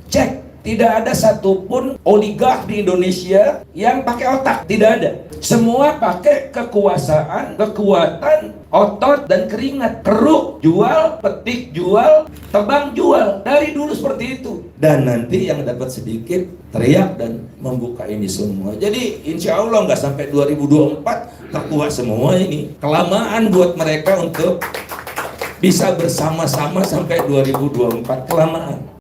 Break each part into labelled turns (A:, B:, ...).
A: Cek, tidak ada satupun oligark di Indonesia yang pakai otak, tidak ada. Semua pakai kekuasaan, kekuatan, otot, dan keringat. Keruk, jual, petik, jual, tebang, jual. Dari dulu seperti itu. Dan nanti yang dapat sedikit teriak dan membuka ini semua. Jadi insya Allah nggak sampai 2024 terkuat semua ini. Kelamaan buat mereka untuk bisa bersama-sama sampai 2024, kelamaan.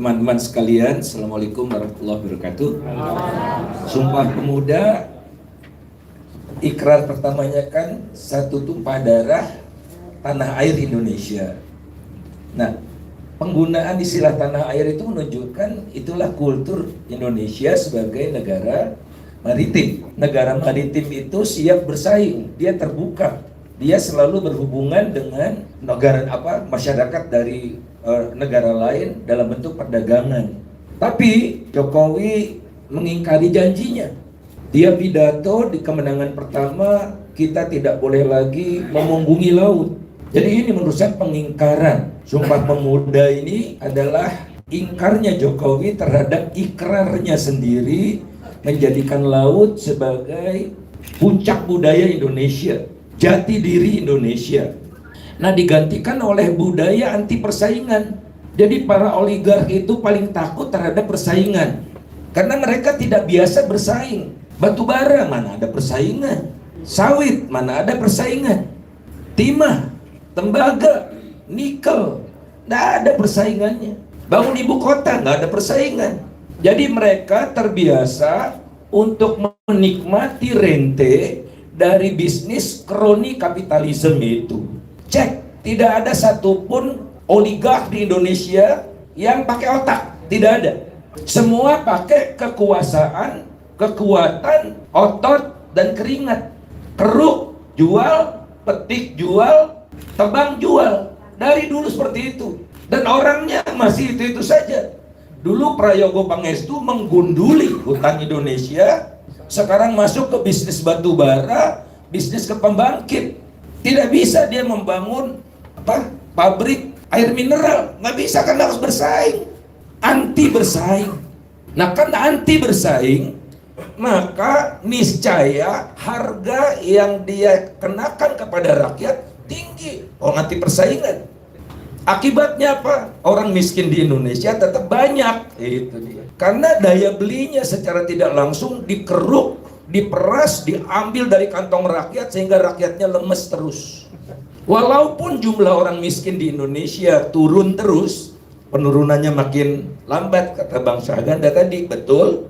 A: Teman-teman sekalian, Assalamualaikum warahmatullahi wabarakatuh. Sumpah Pemuda, ikrar pertamanya kan satu tumpah darah tanah air Indonesia. Nah, penggunaan istilah tanah air itu menunjukkan itulah kultur Indonesia sebagai negara maritim. Negara maritim itu siap bersaing, dia terbuka, dia selalu berhubungan dengan negara masyarakat dari negara lain dalam bentuk perdagangan. Tapi Jokowi mengingkari janjinya. Dia pidato di kemenangan pertama, kita tidak boleh lagi memunggungi laut. Jadi ini menurut saya pengingkaran. Sumpah Pemuda ini adalah ingkarnya Jokowi terhadap ikrarnya sendiri menjadikan laut sebagai puncak budaya Indonesia, jati diri Indonesia. Nah, digantikan oleh budaya anti persaingan. Jadi para oligark itu paling takut terhadap persaingan, karena mereka tidak biasa bersaing. Batu bara mana ada persaingan, sawit mana ada persaingan, timah, tembaga, nikel, nggak ada persaingannya. Bangun ibu kota nggak ada persaingan. Jadi mereka terbiasa untuk menikmati rente dari bisnis kroni kapitalisme itu. Cek, tidak ada satupun oligark di Indonesia yang pakai otak, tidak ada. Semua pakai kekuasaan, kekuatan, otot, dan keringat. Keruk, jual, petik, jual, tebang, jual. Dari dulu seperti itu. Dan orangnya masih itu-itu saja. Dulu Prayogo Pangestu menggunduli hutan Indonesia, sekarang masuk ke bisnis batu bara, bisnis ke pembangkit. Tidak bisa dia membangun pabrik air mineral, nggak bisa karena harus bersaing, anti bersaing. Nah, karena anti bersaing, maka niscaya harga yang dia kenakan kepada rakyat tinggi. Anti persaingan. Akibatnya apa? Orang miskin di Indonesia tetap banyak. Itu dia. Karena daya belinya secara tidak langsung dikeruk, diperas, diambil dari kantong rakyat sehingga rakyatnya lemes terus. Walaupun jumlah orang miskin di Indonesia turun terus, penurunannya makin lambat kata Bang Syahganda tadi, betul.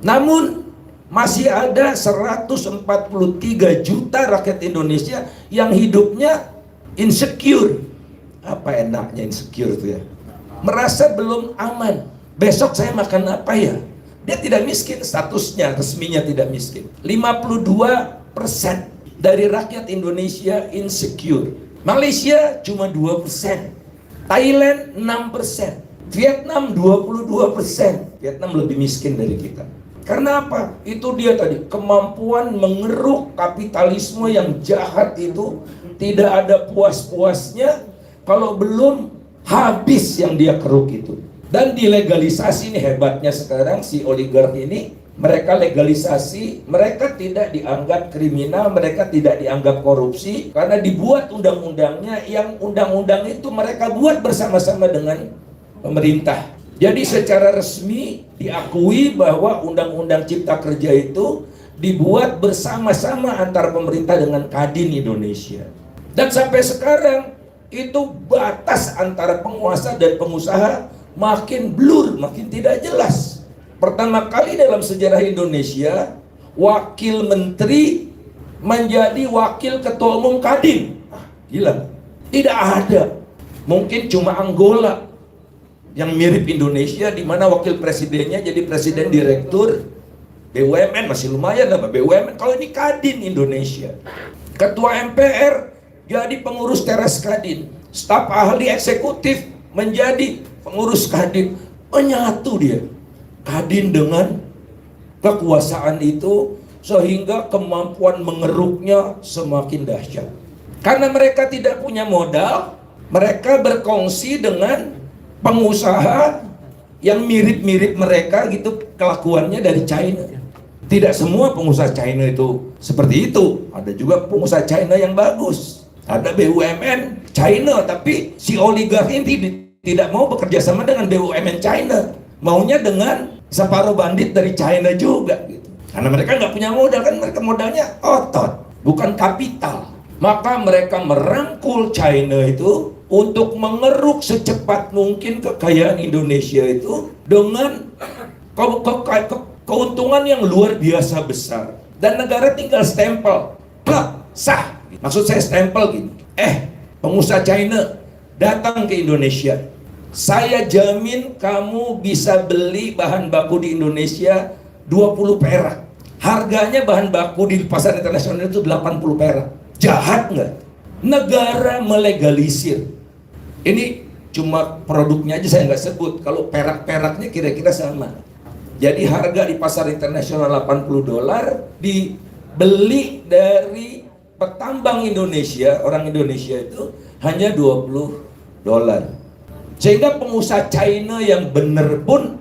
A: Namun masih ada 143 juta rakyat Indonesia yang hidupnya insecure. Apa enaknya insecure itu ya? Merasa belum aman. Besok saya makan apa ya? Dia tidak miskin, statusnya resminya tidak miskin. 52% dari rakyat Indonesia insecure. Malaysia cuma 2%. Thailand 6%. Vietnam 22%. Vietnam lebih miskin dari kita. Karena apa? Itu dia tadi, kemampuan mengeruk kapitalisme yang jahat itu tidak ada puas-puasnya kalau belum habis yang dia keruk itu. Dan dilegalisasi, ini hebatnya sekarang si oligark ini, mereka legalisasi, mereka tidak dianggap kriminal, mereka tidak dianggap korupsi, karena dibuat undang-undangnya, yang undang-undang itu mereka buat bersama-sama dengan pemerintah. Jadi secara resmi diakui bahwa Undang-Undang Cipta Kerja itu dibuat bersama-sama antara pemerintah dengan Kadin Indonesia. Dan sampai sekarang itu batas antara penguasa dan pengusaha makin blur, makin tidak jelas. Pertama kali dalam sejarah Indonesia, wakil menteri menjadi wakil ketua umum Kadin. Gila, tidak ada. Mungkin cuma Angola yang mirip Indonesia, di mana wakil presidennya jadi presiden direktur BUMN, masih lumayan lah BUMN. Kalau ini Kadin Indonesia, ketua MPR jadi pengurus teras Kadin, staf ahli eksekutif menjadi pengurus Kadin. Menyatu dia Kadin dengan kekuasaan itu, sehingga kemampuan mengeruknya semakin dahsyat. Karena mereka tidak punya modal, mereka berkongsi dengan pengusaha yang mirip-mirip mereka gitu kelakuannya dari China. Tidak semua pengusaha China itu seperti itu. Ada juga pengusaha China yang bagus. Ada BUMN China, tapi si oligark ini tidak mau bekerja sama dengan BUMN China. Maunya dengan separuh bandit dari China juga gitu. Karena mereka nggak punya modal, kan mereka modalnya otot, bukan kapital. Maka mereka merangkul China itu untuk mengeruk secepat mungkin kekayaan Indonesia itu dengan keuntungan yang luar biasa besar. Dan negara tinggal stempel, plak, sah. Maksud saya stempel gini, pengusaha China datang ke Indonesia, saya jamin kamu bisa beli bahan baku di Indonesia 20 perak. Harganya bahan baku di pasar internasional itu 80 perak. Jahat nggak? Negara melegalisir. Ini cuma produknya aja saya nggak sebut. Kalau perak-peraknya kira-kira sama. Jadi harga di pasar internasional $80, dibeli dari petambang Indonesia, orang Indonesia itu hanya $20. Sehingga pengusaha China yang benar pun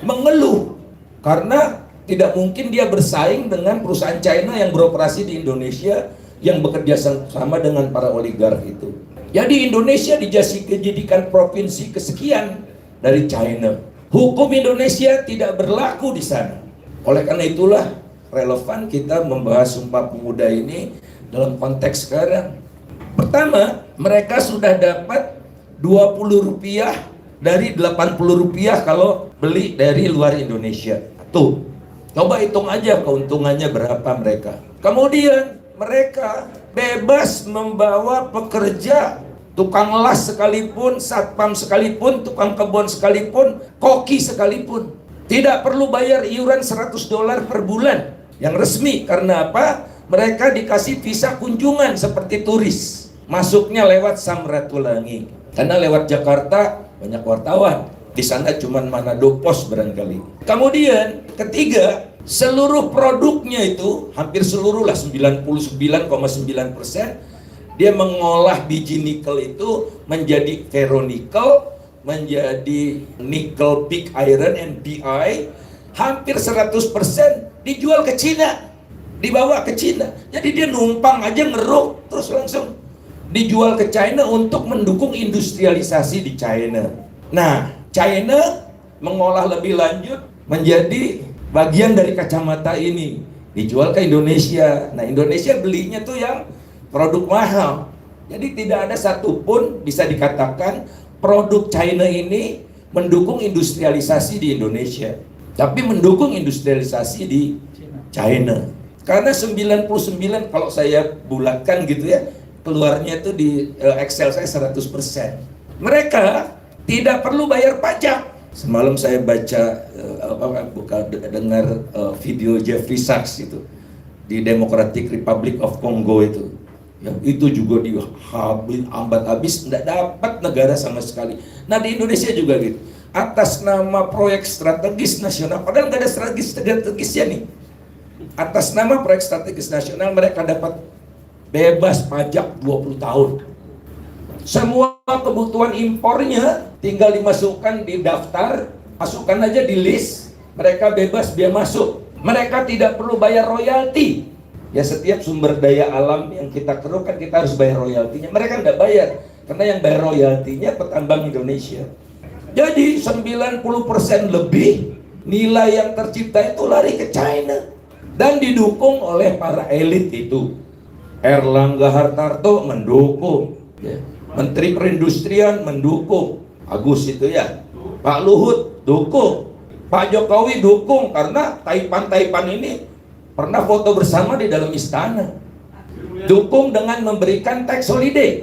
A: mengeluh, karena tidak mungkin dia bersaing dengan perusahaan China yang beroperasi di Indonesia, yang bekerja sama dengan para oligark itu. Jadi Indonesia dijadikan provinsi kesekian dari China. Hukum Indonesia tidak berlaku di sana. Oleh karena itulah relevan kita membahas Sumpah Pemuda ini dalam konteks sekarang. Pertama, mereka sudah dapat Rp20 dari Rp80 kalau beli dari luar Indonesia. Tuh, coba hitung aja keuntungannya berapa mereka. Kemudian mereka bebas membawa pekerja, tukang las sekalipun, satpam sekalipun, tukang kebun sekalipun, koki sekalipun. Tidak perlu bayar iuran $100 per bulan yang resmi. Karena apa? Mereka dikasih visa kunjungan seperti turis. Masuknya lewat Samratulangi. Karena lewat Jakarta banyak wartawan. Di sana cuma Manado Pos barangkali. Kemudian ketiga, seluruh produknya itu, hampir seluruh lah, 99,9%, dia mengolah biji nikel itu menjadi ferronikel, menjadi nickel pig iron NPI, hampir 100% dijual ke Cina, dibawa ke Cina. Jadi dia numpang aja ngeruk, terus langsung dijual ke China untuk mendukung industrialisasi di China. Nah, China mengolah lebih lanjut menjadi bagian dari kacamata ini, dijual ke Indonesia. Nah, Indonesia belinya tuh yang produk mahal. Jadi tidak ada satupun bisa dikatakan produk China ini mendukung industrialisasi di Indonesia, tapi mendukung industrialisasi di China. Karena 99, kalau saya bulatkan gitu ya, keluarnya itu di Excel saya 100%. Mereka tidak perlu bayar pajak. Semalam saya baca dengar video Jeffrey Sachs itu di Democratic Republic of Congo itu. Yang itu juga diambat habis, tidak dapat negara sama sekali. Nah, di Indonesia juga gitu. Atas nama proyek strategis nasional, padahal nggak ada strategisnya nih. Atas nama proyek strategis nasional mereka dapat bebas pajak 20 tahun. Semua kebutuhan impornya tinggal dimasukkan di daftar, masukkan aja di list, mereka bebas biaya masuk. Mereka tidak perlu bayar royalti. Ya, setiap sumber daya alam yang kita keruk kan kita harus bayar royaltinya. Mereka nggak bayar, karena yang bayar royaltinya petambang Indonesia. Jadi 90% lebih nilai yang tercipta itu lari ke China. dan didukung oleh para elit itu. Erlangga Hartarto mendukung, ya. Menteri Perindustrian mendukung, Agus itu ya. Pak Luhut dukung, Pak Jokowi dukung, karena taipan-taipan ini pernah foto bersama di dalam istana. Dukung dengan memberikan tax holiday,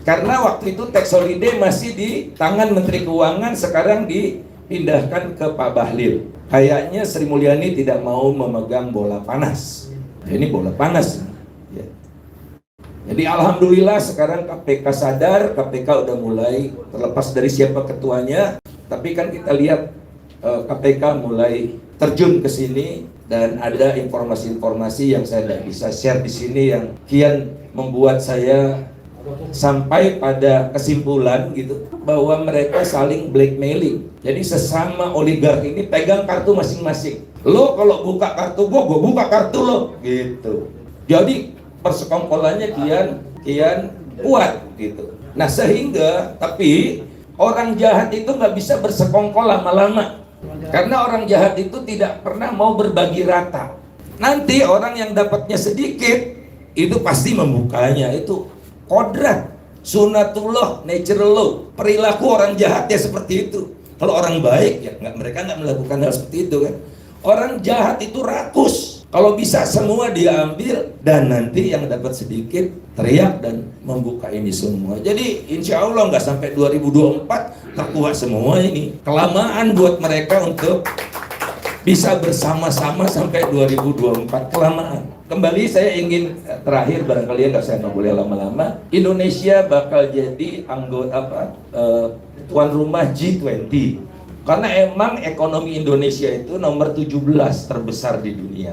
A: karena waktu itu tax holiday masih di tangan Menteri Keuangan, sekarang dipindahkan ke Pak Bahlil. Kayaknya Sri Mulyani tidak mau memegang bola panas. Ini bola panas. Ya. Jadi alhamdulillah sekarang KPK sadar, KPK udah mulai terlepas dari siapa ketuanya, tapi kan kita lihat KPK mulai terjun ke sini dan ada informasi-informasi yang saya tidak bisa share di sini yang kian membuat saya sampai pada kesimpulan gitu bahwa mereka saling blackmailing. Jadi sesama oligark ini pegang kartu masing-masing. Lo kalau buka kartu gue buka kartu lo gitu. Jadi persekongkolannya kian kuat gitu. Nah sehingga tapi orang jahat itu nggak bisa bersekongkol lama-lama, karena orang jahat itu tidak pernah mau berbagi rata. Nanti orang yang dapatnya sedikit itu pasti membukanya. Itu kodrat, sunatullah, natural law, perilaku orang jahat ya seperti itu. Kalau orang baik ya mereka nggak melakukan hal seperti itu kan. Orang jahat itu rakus. Kalau bisa semua dia ambil, dan nanti yang dapat sedikit teriak dan membuka ini semua. Jadi insya Allah nggak sampai 2024 terkuat semua ini. Kelamaan buat mereka untuk bisa bersama-sama sampai 2024, kelamaan. Kembali saya ingin terakhir, barangkali saya nggak boleh lama-lama. Indonesia bakal jadi anggota tuan rumah G20. Karena emang ekonomi Indonesia itu nomor 17 terbesar di dunia.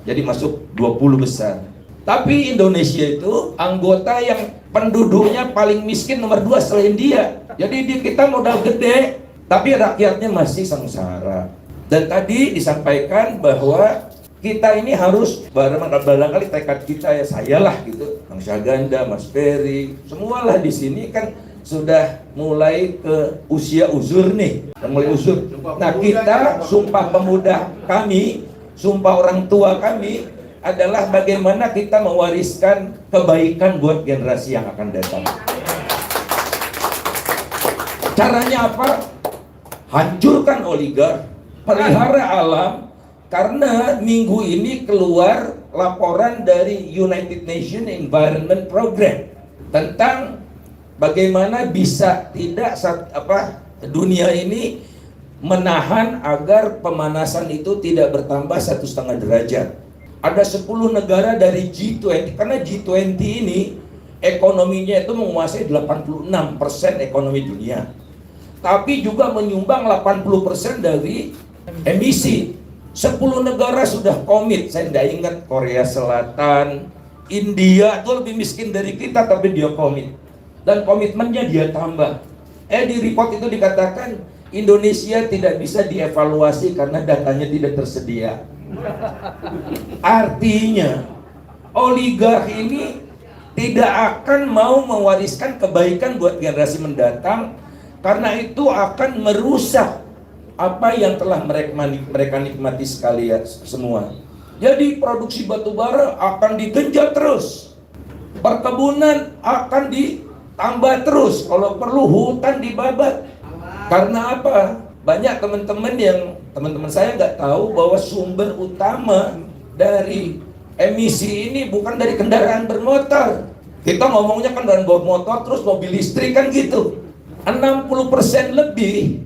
A: Jadi masuk 20 besar. Tapi Indonesia itu anggota yang penduduknya paling miskin nomor 2 selain dia. Jadi kita modal gede, tapi rakyatnya masih sengsara. Dan tadi disampaikan bahwa kita ini harus barangkali tekad kita ya, saya lah gitu, Kang Syaganda, Mas Ferry, semualah di sini kan sudah mulai ke usia uzur nih, mulai uzur. Nah kita sumpah pemuda kami, sumpah orang tua kami adalah bagaimana kita mewariskan kebaikan buat generasi yang akan datang. Caranya apa? Hancurkan oligark, pelihara alam. Karena minggu ini keluar laporan dari United Nations Environment Program tentang bagaimana bisa tidak dunia ini menahan agar pemanasan itu tidak bertambah 1,5 derajat. Ada 10 negara dari G20, karena G20 ini ekonominya itu menguasai 86% ekonomi dunia, tapi juga menyumbang 80% dari emisi. 10 negara sudah komit. Saya tidak ingat, Korea Selatan, India itu lebih miskin dari kita, tapi dia komit. Dan komitmennya dia tambah. Di report itu dikatakan Indonesia tidak bisa dievaluasi karena datanya tidak tersedia. Artinya oligark ini tidak akan mau mewariskan kebaikan buat generasi mendatang, karena itu akan merusak apa yang telah mereka nikmati sekalian semua. Jadi produksi batu bara akan digenjot terus, perkebunan akan ditambah terus, kalau perlu hutan dibabat. Karena apa? Banyak teman-teman saya nggak tahu bahwa sumber utama dari emisi ini bukan dari kendaraan bermotor. Kita ngomongnya kendaraan bermotor terus mobil listrik kan gitu. 60% lebih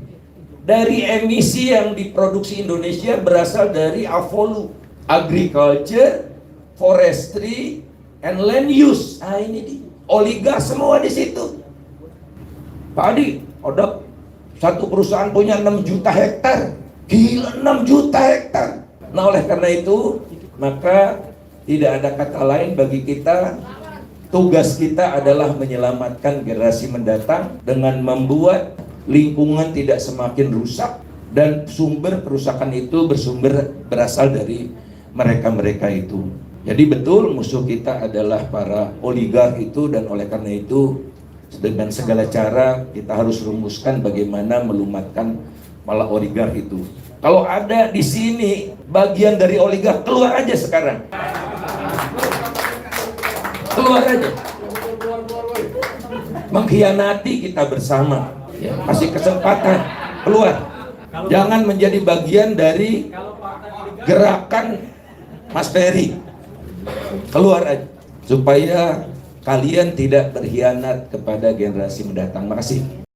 A: dari emisi yang diproduksi Indonesia berasal dari AVOLU, agriculture, forestry, and land use. Nah ini oligark semua di situ. Pak Adi, ada satu perusahaan punya 6 juta hektar. Gila, 6 juta hektar. Nah oleh karena itu, maka tidak ada kata lain bagi kita. Tugas kita adalah menyelamatkan generasi mendatang dengan membuat lingkungan tidak semakin rusak, dan sumber kerusakan itu berasal dari mereka-mereka itu. Jadi betul musuh kita adalah para oligark itu, dan oleh karena itu dengan segala cara kita harus rumuskan bagaimana melumatkan malah oligark itu. Kalau ada di sini bagian dari oligark, keluar aja sekarang. Keluar aja. Mengkhianati kita bersama. Ya, kasih kesempatan, keluar. Jangan menjadi bagian dari gerakan Mas Ferry. Keluar aja, supaya kalian tidak berkhianat kepada generasi mendatang. Makasih.